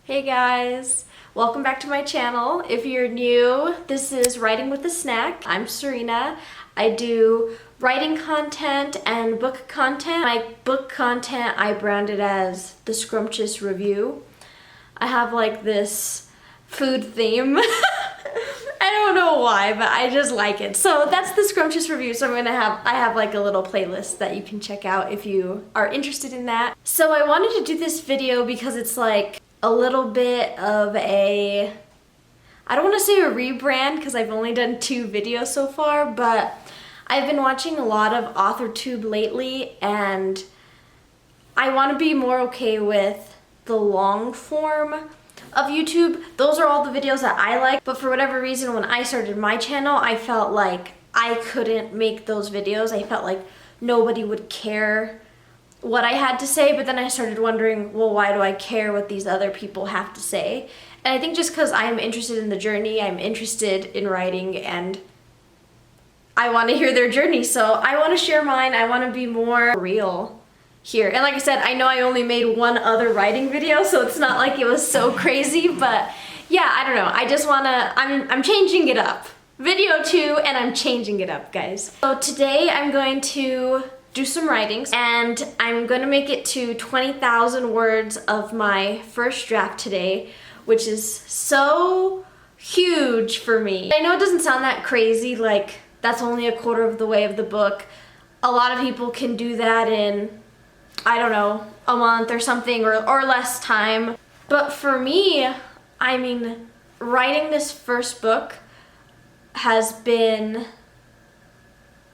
Hey guys, welcome back to my channel. If you're new, this is Writing with a Snack. I'm Serena. I do writing content and book content. My book content I branded as the Scrumptious Review. I have like this food theme. I don't know why, but I just like it. So that's the Scrumptious Review. So I have like a little playlist that you can check out if you are interested in that. So I wanted to do this video because it's like a little bit of a, I don't want to say a rebrand because I've only done 2 videos so far, but I've been watching a lot of AuthorTube lately and I want to be more okay with the long form of YouTube. Those are all the videos that I like, but for whatever reason when I started my channel I felt like I couldn't make those videos. I felt like nobody would care what I had to say, but then I started wondering, well, why do I care what these other people have to say? And I think just because I'm interested in the journey, I'm interested in writing, and I want to hear their journey, so I want to share mine. I want to be more real here. And like I said, I know I only made 1 other writing video, so it's not like it was so crazy, but yeah, I don't know. I just want to, I'm changing it up. Video 2, and I'm changing it up, guys. So today I'm going to do some writings, and I'm gonna make it to 20,000 words of my first draft today, which is so huge for me. I know it doesn't sound that crazy, like that's only 1/4 of the way of the book. A lot of people can do that in, I don't know, a month or something, or less time. But for me, I mean, writing this first book has been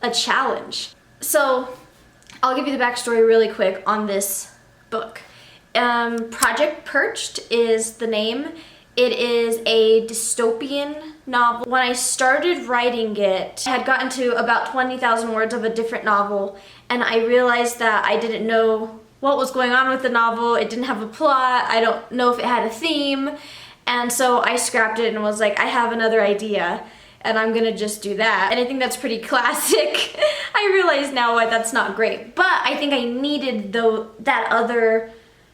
a challenge. So I'll give you the backstory really quick on this book. Project Perched is the name. It is a dystopian novel. When I started writing it, I had gotten to about 20,000 words of a different novel, and I realized that I didn't know what was going on with the novel. It didn't have a plot. I don't know if it had a theme, and so I scrapped it and was like, I have another idea, and I'm gonna just do that. And I think that's pretty classic. I realize now why that's not great, but I think I needed that other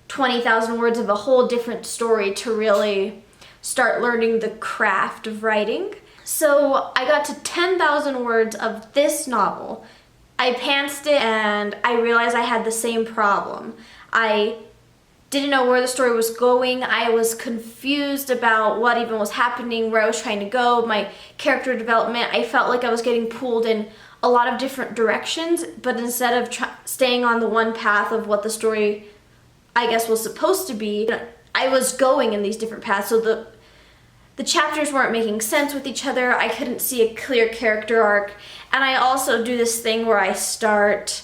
20,000 words of a whole different story to really start learning the craft of writing. So I got to 10,000 words of this novel. I pantsed it and I realized I had the same problem. I didn't know where the story was going. I was confused about what even was happening, where I was trying to go, my character development. I felt like I was getting pulled in a lot of different directions, but instead of staying on the one path of what the story, I guess, was supposed to be, I was going in these different paths. So the chapters weren't making sense with each other. I couldn't see a clear character arc. And I also do this thing where I start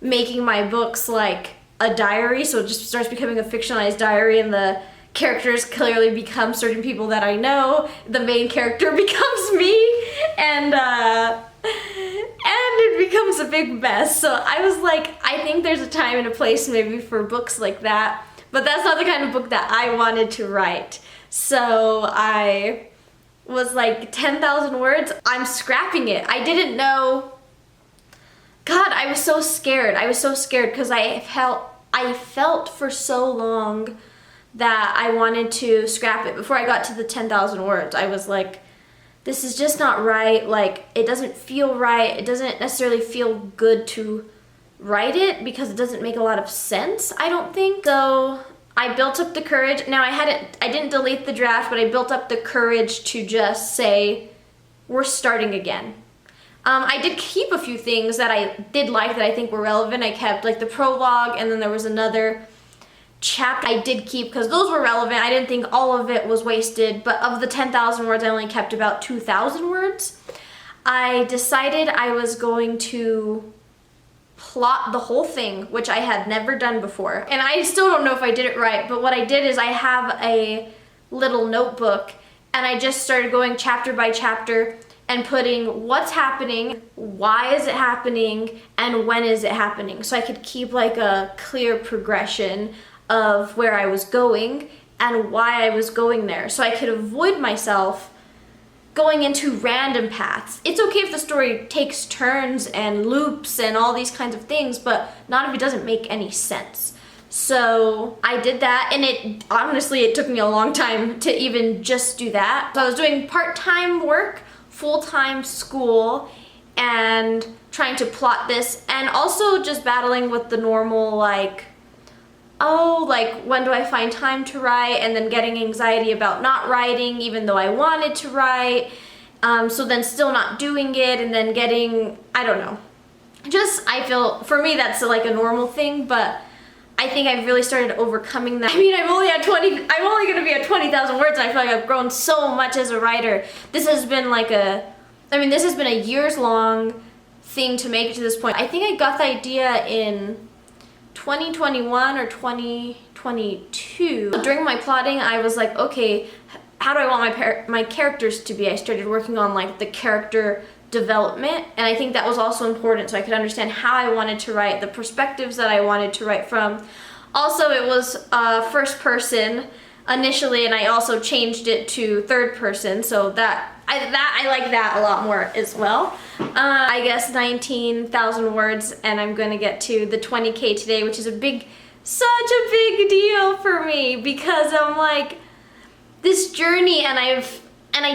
making my books like a diary, so it just starts becoming a fictionalized diary, and the characters clearly become certain people that I know. The main character becomes me, and it becomes a big mess. So I was like, I think there's a time and a place maybe for books like that, but that's not the kind of book that I wanted to write. So I was like, 10,000 words, I'm scrapping it. I didn't know. God, I was so scared. I was so scared because I felt for so long that I wanted to scrap it. Before I got to the 10,000 words, I was like, this is just not right. Like, it doesn't feel right. It doesn't necessarily feel good to write it because it doesn't make a lot of sense, I don't think. So I built up the courage. Now I didn't delete the draft, but I built up the courage to just say, we're starting again. I did keep a few things that I did like that I think were relevant. I kept like the prologue, and then there was another chapter I did keep because those were relevant. I didn't think all of it was wasted, but of the 10,000 words, I only kept about 2,000 words. I decided I was going to plot the whole thing, which I had never done before. And I still don't know if I did it right, but what I did is I have a little notebook, and I just started going chapter by chapter and putting what's happening, why is it happening, and when is it happening. So I could keep like a clear progression of where I was going and why I was going there. So I could avoid myself going into random paths. It's okay if the story takes turns and loops and all these kinds of things, but not if it doesn't make any sense. So I did that, and it took me a long time to even just do that. So I was doing part-time work, full-time school, and trying to plot this, and also just battling with the normal when do I find time to write, and then getting anxiety about not writing even though I wanted to write, so then still not doing it, and then getting, I don't know. I feel, for me that's like a normal thing, but I think I've really started overcoming that. I mean, I'm only gonna be at 20,000 words, and I feel like I've grown so much as a writer. This has been this has been a years-long thing to make it to this point. I think I got the idea in 2021 or 2022. During my plotting, I was like, okay, how do I want my characters to be? I started working on like the character development, and I think that was also important so I could understand how I wanted to write, the perspectives that I wanted to write from. Also, it was first person initially, and I also changed it to third person, so I like that a lot more as well. I guess 19,000 words, and I'm gonna get to the 20K today, which is such a big deal for me, because I'm like, this journey, and I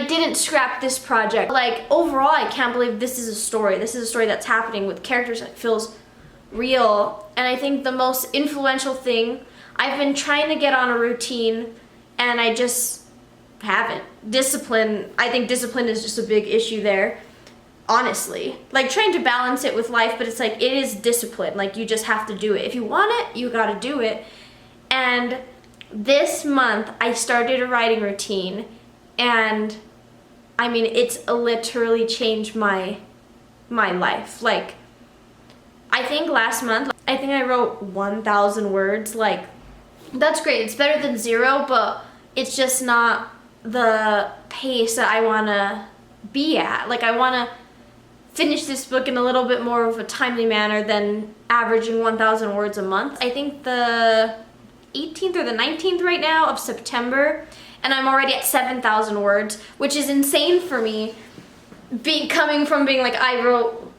didn't scrap this project. Like, overall, I can't believe this is a story. This is a story that's happening with characters that feels real. And I think the most influential thing, I've been trying to get on a routine, and I just haven't. Discipline, I think discipline is just a big issue there, honestly. Like, trying to balance it with life, but it's like, it is discipline. Like, you just have to do it. If you want it, you gotta do it. And this month, I started a writing routine, and I mean, it's literally changed my life. Like, I think last month, I wrote 1,000 words. Like, that's great. It's better than 0, but it's just not the pace that I want to be at. Like, I want to finish this book in a little bit more of a timely manner than averaging 1,000 words a month. I think the 18th or the 19th right now of September, and I'm already at 7,000 words, which is insane for me, coming from being like, I wrote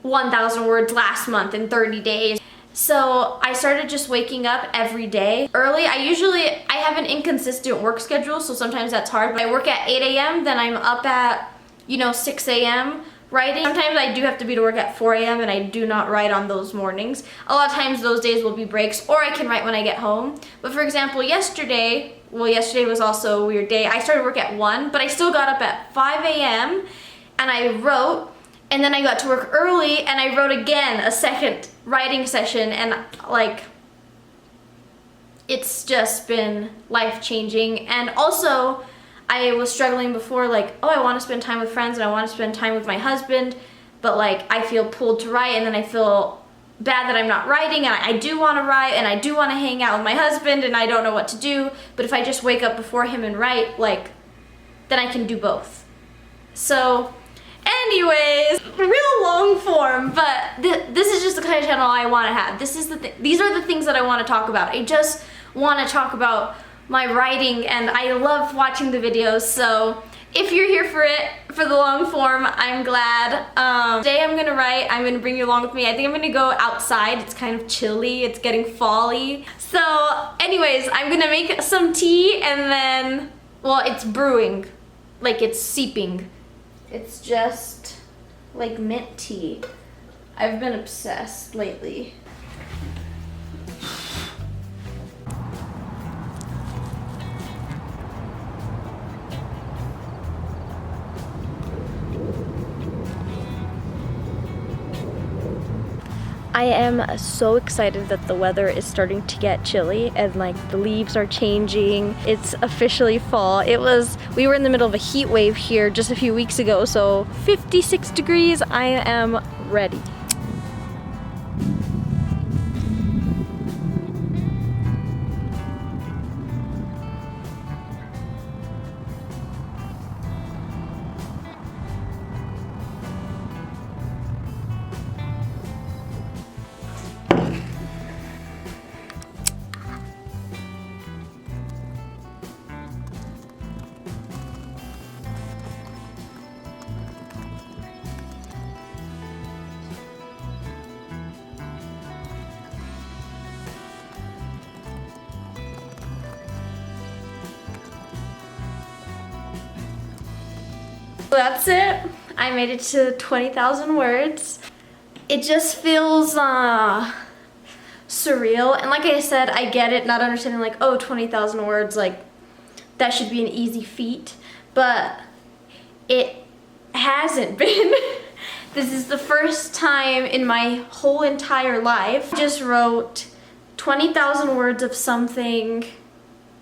1,000 words last month in 30 days. So I started just waking up every day early. I have an inconsistent work schedule, so sometimes that's hard. But I work at 8 a.m., then I'm up at, 6 a.m. writing. Sometimes I do have to be to work at 4 a.m. and I do not write on those mornings. A lot of times those days will be breaks, or I can write when I get home. But for example, yesterday was also a weird day. I started work at 1, but I still got up at 5 a.m. and I wrote, and then I got to work early and I wrote again a second writing session, and like, it's just been life-changing. And also, I was struggling before, like, oh, I want to spend time with friends and I want to spend time with my husband, but like, I feel pulled to write, and then I feel bad that I'm not writing, and I do want to write, and I do want to hang out with my husband, and I don't know what to do. But if I just wake up before him and write, like, then I can do both. So anyways, real long form, but this is just the kind of channel I want to have. These are the things that I want to talk about. I just want to talk about my writing, and I love watching the videos. So if you're here for the long form, I'm glad. Today I'm gonna write. I'm gonna bring you along with me. I think I'm gonna go outside. It's kind of chilly. It's getting fall-y. So anyways, I'm gonna make some tea, and then, well, it's brewing. Like, it's seeping. It's just like mint tea. I've been obsessed lately. I am so excited that the weather is starting to get chilly, and like, the leaves are changing. It's officially fall. We were in the middle of a heat wave here just a few weeks ago, so 56 degrees, I am ready. So that's it. I made it to 20,000 words. It just feels surreal. And like I said, I get it, not understanding like, oh, 20,000 words, like that should be an easy feat. But it hasn't been. This is the first time in my whole entire life I just wrote 20,000 words of something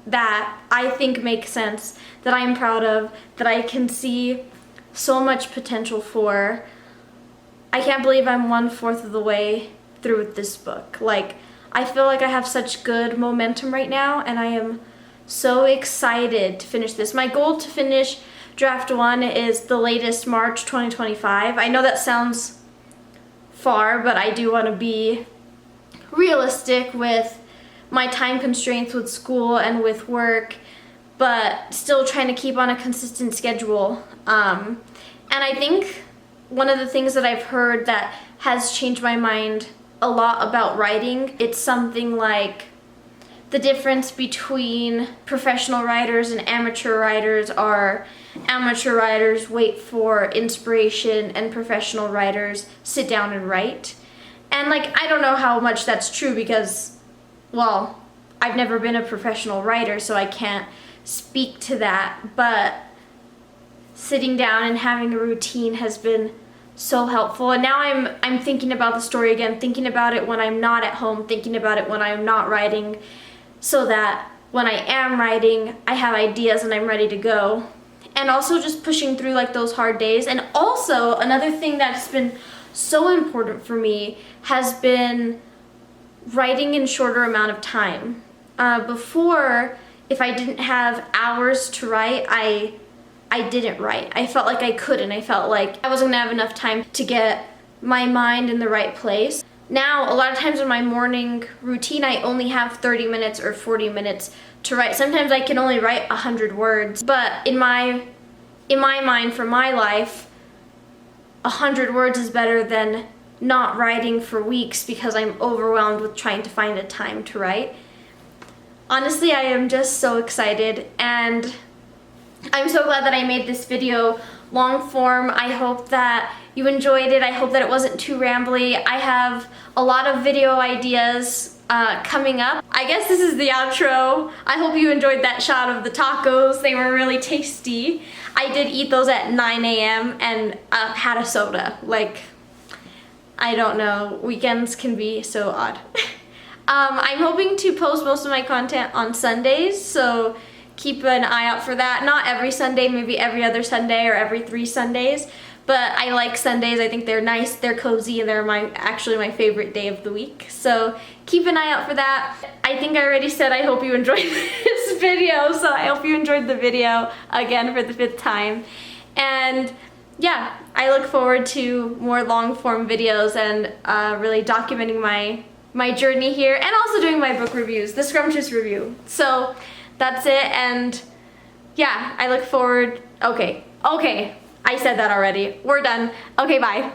that I think makes sense, that I'm proud of, that I can see so much potential for. I can't believe I'm 1/4 of the way through with this book. Like, I feel like I have such good momentum right now, and I am so excited to finish this. My goal to finish draft 1 is the latest March 2025. I know that sounds far, but I do want to be realistic with my time constraints with school and with work, but still trying to keep on a consistent schedule. And I think one of the things that I've heard that has changed my mind a lot about writing, it's something like the difference between professional writers and amateur writers are amateur writers wait for inspiration and professional writers sit down and write. And like, I don't know how much that's true because, well, I've never been a professional writer, so I can't speak to that, but sitting down and having a routine has been so helpful. And now I'm thinking about the story again, thinking about it when I'm not at home, thinking about it when I'm not writing, so that when I am writing, I have ideas and I'm ready to go. And also just pushing through like those hard days. And also another thing that's been so important for me has been writing in shorter amount of time. Before, if I didn't have hours to write, I didn't write. I felt like I couldn't. I felt like I wasn't gonna have enough time to get my mind in the right place. Now, a lot of times in my morning routine, I only have 30 minutes or 40 minutes to write. Sometimes I can only write 100 words, but in my mind, for my life, 100 words is better than not writing for weeks because I'm overwhelmed with trying to find a time to write. Honestly, I am just so excited, and I'm so glad that I made this video long form. I hope that you enjoyed it. I hope that it wasn't too rambly. I have a lot of video ideas coming up. I guess this is the outro. I hope you enjoyed that shot of the tacos. They were really tasty. I did eat those at 9 a.m. and had a soda. Like, I don't know, weekends can be so odd. I'm hoping to post most of my content on Sundays, so keep an eye out for that. Not every Sunday, maybe every other Sunday or every 3 Sundays. But I like Sundays. I think they're nice, they're cozy, and they're actually my favorite day of the week. So keep an eye out for that. I think I already said I hope you enjoyed this video, so I hope you enjoyed the video again for the 5th time. And yeah, I look forward to more long form videos and really documenting my journey here, and also doing my book reviews, the Scrumptious review. So that's it, and yeah, I look forward. Okay, I said that already. We're done. Okay, bye.